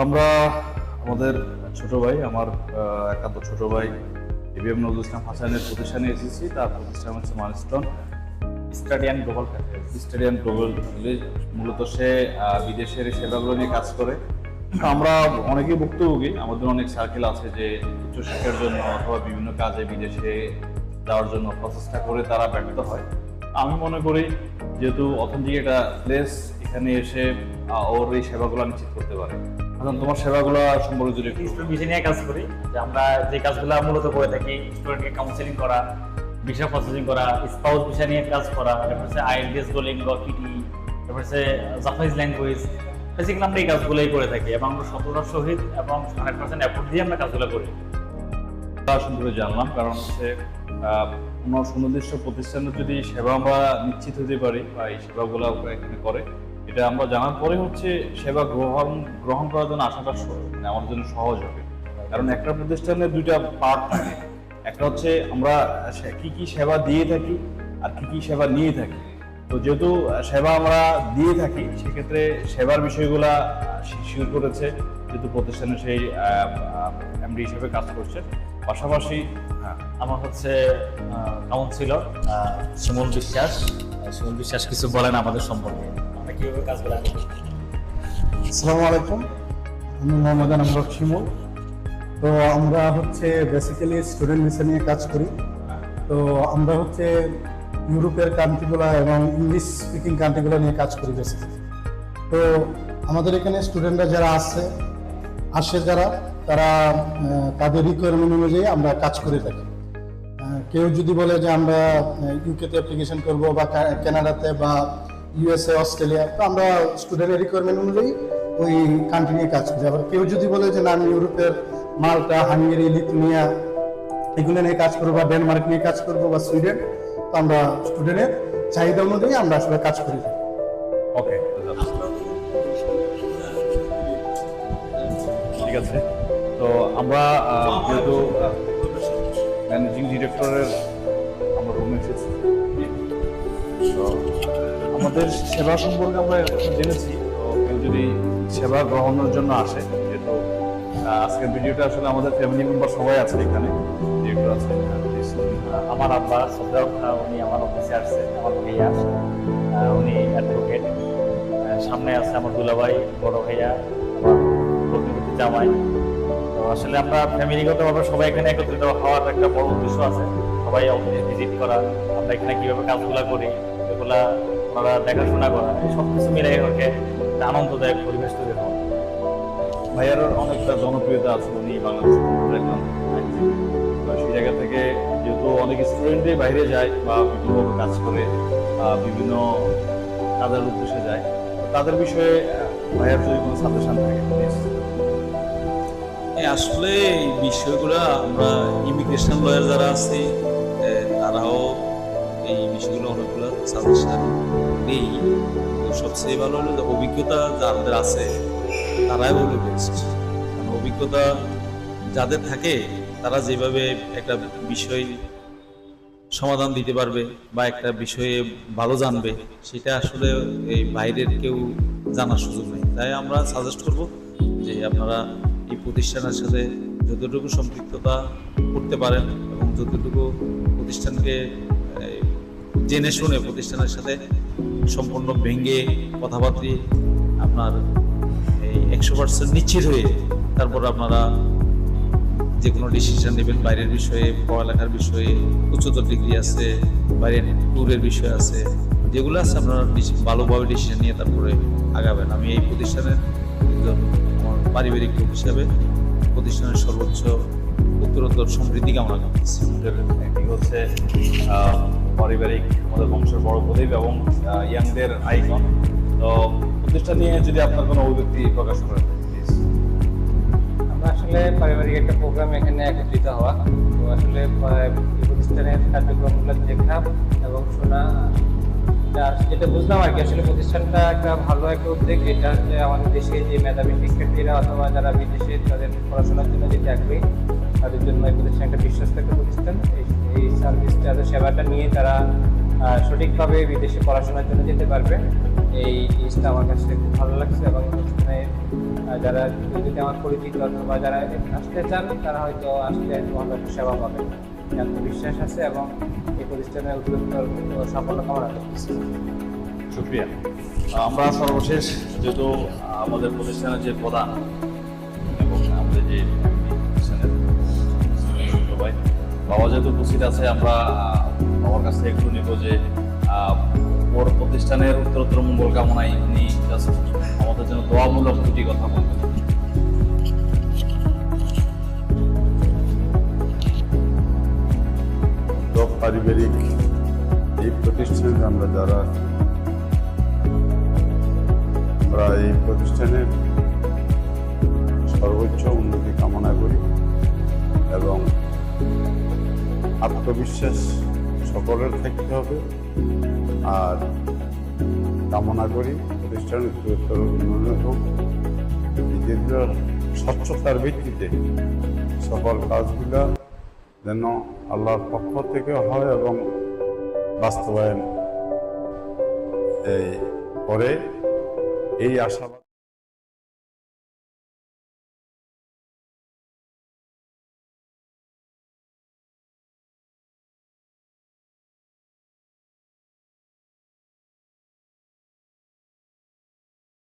আমরা আমাদের ছোট ভাই, আমার একান্ত ছোট ভাই এবিএম নজরুল ইসলাম হাসানের প্রতিষ্ঠানে এসেছি। তার প্রতিষ্ঠান হচ্ছে মাইলস্টোন স্টাডি অ্যান্ড গ্লোবাল। মূলত সে বিদেশের সেবাগুলো নিয়ে কাজ করে। আমরা অনেকেই ভুক্তভোগী, আমাদের অনেক সার্কেল আছে যে উচ্চশিক্ষার জন্য অথবা বিভিন্ন কাজে বিদেশে যাওয়ার জন্য প্রচেষ্টা করে তারা ব্যর্থ হয়। আমি মনে করি যেহেতু অথেন্টিক একটা প্লেস, এখানে এসে ওর এই সেবাগুলো নিশ্চিত করতে পারে। এখন তোমার সেবাগুলো সম্পর্কে যদি স্টুডেন্ট ভিসা নিয়ে কাজ করি, যে আমরা যে কাজগুলো মূলত করে থাকি, স্টুডেন্টকে কাউন্সেলিং করা, ভিসা প্রসেসিং করা, স্পাউস ভিসা নিয়ে কাজ করা, তারপর হচ্ছে IELTS, ডুওলিঙ্গো, পিটি, তারপর হচ্ছে জাপানিজ ল্যাঙ্গুয়েজ, বেসিক্যালি আমরা এই কাজগুলোই করে থাকি এবং আমরা সততার সহিত এবং 100% এফোর্ট দিয়ে আমরা কাজগুলো করি। সম্পর্কে জানলাম, কারণ হচ্ছে কোনো সুনির্দিষ্ট প্রতিষ্ঠানে যদি সেবা আমরা নিশ্চিত হতে পারি বা এই সেবাগুলো এখানে করে, এটা আমরা জানার পরে হচ্ছে সেবা গ্রহণ করার জন্য আসাটা আমাদের জন্য সহজ হবে। কারণ একটা প্রতিষ্ঠানের দুইটা পার্ট থাকে, একটা হচ্ছে আমরা কি কি সেবা দিয়ে থাকি আর কি কি সেবা নিয়ে থাকি। তো যেহেতু সেবা আমরা দিয়ে থাকি, সেক্ষেত্রে সেবার বিষয়গুলা শিওর করেছে, যেহেতু প্রতিষ্ঠানে সেই এমডি হিসেবে কাজ করছে। পাশাপাশি আমার হচ্ছে কাউন্সিলর শিমুল বিশ্বাস। শিমুল বিশ্বাস কিছু বলেন আমাদের সম্পর্কে, আমরা কিভাবে কাজগুলো করি। আসসালামু আলাইকুম, আমি মোহাম্মদ আনামুল শিমুল। তো আমরা হচ্ছে বেসিক্যালি স্টুডেন্ট ভিসা নিয়ে কাজ করি। তো আমরা হচ্ছে ইউরোপের কান্ট্রিগুলো এবং ইংলিশ স্পিকিং কান্ট্রিগুলো নিয়ে কাজ করি বেসিক্যালি। তো আমাদের এখানে স্টুডেন্টরা যারা আসে তারা তাদের রিকোয়ারমেন্ট অনুযায়ী আমরা কাজ করে থাকি। কেউ যদি বলে যে আমরা ইউকেতে অ্যাপ্লিকেশন করব বা কানাডাতে বা USA, অস্ট্রেলিয়া, তো আমরা স্টুডেন্টের রিকোয়ারমেন্ট অনুযায়ী ওই কান্ট্রি নিয়ে কাজ করি। আবার কেউ যদি বলে যে না, আমি ইউরোপের মাল্টা, হাঙ্গেরি, লিথুনিয়া এগুলো নিয়ে কাজ করবো বা ডেনমার্ক নিয়ে কাজ করবো বা সুইডেন, তো আমরা স্টুডেন্টের চাহিদা অনুযায়ী আমরা আসলে কাজ করি থাকি। ওকে, ঠিক আছে। তো আমরা যেহেতু ম্যানেজিং ডিরেক্টরের আমরা রুমে এসেছি, তো আমাদের সেবা সম্পর্কে আমরা জেনেছি। তো কেউ যদি সেবা গ্রহণের জন্য আসে, যেহেতু আজকের ভিডিওটা আসলে আমাদের ফ্যামিলি মেম্বার সবাই আছে এখানে, ডিরেক্টর আছে, আমার আব্বা সদর, উনি আমার অফিসে আসছে, আমার ভাইয়া, উনি অ্যাডভোকেট। সামনে আছে আমার দুলাভাই, বড় ভাইয়া, আমার প্রতিপক্ষ জামাই। তো আসলে আমরা ফ্যামিলিগতভাবে সবাই এখানে একত্রিত হওয়ার একটা বড় উদ্দেশ্য আছে, সবাই অফিসে ভিজিট করা, আমরা এখানে কীভাবে কাজগুলো করি এগুলা ওনারা দেখাশোনা করা, এই সব কিছু মিলে ওকে একটা আনন্দদায়ক পরিবেশ তৈরি হওয়া। ভাইয়ার অনেকটা জনপ্রিয়তা আছে, উনি বাংলাদেশের একজন আইনজীবী। সেই জায়গা থেকে যেহেতু অনেক স্টুডেন্টই বাইরে যায় বা বিভিন্নভাবে কাজ করে, বিভিন্ন কাজের উদ্দেশ্যে যায়, তাদের বিষয়ে ভাইয়ার যদি কোনো সাজেশন থাকে প্লিজ। আসলে এই বিষয়গুলো আমরা ইমিগ্রেশন লয়ার যারা আছে তারাও এই বিষয়গুলো অনেকগুলো সাজেশন নেই। তো সবচেয়ে ভালো হলো যে অভিজ্ঞতা যাদের আছে তারাই হলো বেস্ট। কারণ অভিজ্ঞতা যাদের থাকে তারা যেভাবে একটা বিষয় সমাধান দিতে পারবে বা একটা বিষয়ে ভালো জানবে, সেটা আসলে এই বাইরের কেউ জানার সুযোগ নেই। তাই আমরা সাজেস্ট করব যে আপনারা এই প্রতিষ্ঠানের সাথে যতটুকু সম্পৃক্ততা করতে পারেন এবং যতটুকু প্রতিষ্ঠানকে জেনে শুনে প্রতিষ্ঠানের সাথে সম্পূর্ণ ভেঙে কথাবার্তা আপনার এই 100% নিশ্চিত হয়ে তারপর আপনারা যে কোনো ডিসিশন নেবেন। বাইরের বিষয়ে, পড়ালেখার বিষয়ে, উচ্চতর ডিগ্রি আছে, বাইরের ট্যুরের বিষয় আছে, যেগুলো আছে আপনারা ভালোভাবে ডিসিশন নিয়ে তারপরে আগাবেন। আমি এই প্রতিষ্ঠানের একজন আমার পারিবারিক লোক হিসাবে প্রতিষ্ঠানের সর্বোচ্চ উত্তরোত্তর সমৃদ্ধি কামনা করতেছি। এটি হচ্ছে পারিবারিক, আমাদের বংশের বড় প্রদীপ এবং ইয়াংদের আইকন। তো প্রতিষ্ঠান নিয়ে যদি আপনার কোনো অভিব্যক্তি প্রকাশ করেন প্লিজ। আমরা আসলে পারিবারিক একটা প্রোগ্রাম এখানে একত্রিত হওয়া, তো আসলে প্রতিষ্ঠানের কার্যক্রমগুলো দেখা এবং শোনা, যেটা বুঝলাম আর কি, আসলে প্রতিষ্ঠানটা একটা ভালো একটা উদ্যোগ। এটা হচ্ছে আমাদের দেশে যে মেধাবী শিক্ষার্থীরা অথবা যারা বিদেশে তাদের পড়াশোনার জন্য যেতে আগ্রহী, তাদের জন্য এই প্রতিষ্ঠান একটা বিশ্বস্ত একটা প্রতিষ্ঠান। এই সার্ভিসটা, সেবাটা নিয়ে তারা সঠিকভাবে বিদেশে পড়াশোনার জন্য যেতে পারবে। এই জিনিসটা আমার কাছে খুব ভালো লাগছে। এবং এই প্রতিষ্ঠানে যারা যদি আমার পরিচিত অথবা যারা আসতে চান তারা হয়তো আসলে ভালো একটা সেবা পাবেন, আত্মবিশ্বাস আছে এবং এই প্রতিষ্ঠানের উত্তরোত্তর সাফল্য কামনা করতেছি। শুক্রিয়া। আমরা সর্বশেষ যেহেতু আমাদের প্রতিষ্ঠানের যে প্রধান এবং আমাদের যে প্রতিষ্ঠানের সবাই বাবা যেহেতু উপস্থিত আছে, আমরা বাবার কাছ থেকে একটু নিব যে ওর প্রতিষ্ঠানের উত্তরোত্তর মঙ্গল কামনায় উনি জাস্ট আমাদের জন্য দোয়ামূলক দুটি কথা বলবেন। তো পারিবারিক এই প্রতিষ্ঠানে আমরা যারা আছি, আমরা এই প্রতিষ্ঠানের সর্বোচ্চ উন্নতি কামনা করি এবং আত্মবিশ্বাস সকলের থাকতে হবে। আর কামনা করি প্রতিষ্ঠানের উত্তরোত্তর উন্নয়ন হোক, নিজেদের স্বচ্ছতার ভিত্তিতে সকল কাজগুলা যেন আল্লাহর পক্ষ থেকে হয় এবং বাস্তবায়ন করে এই আশাবাদ।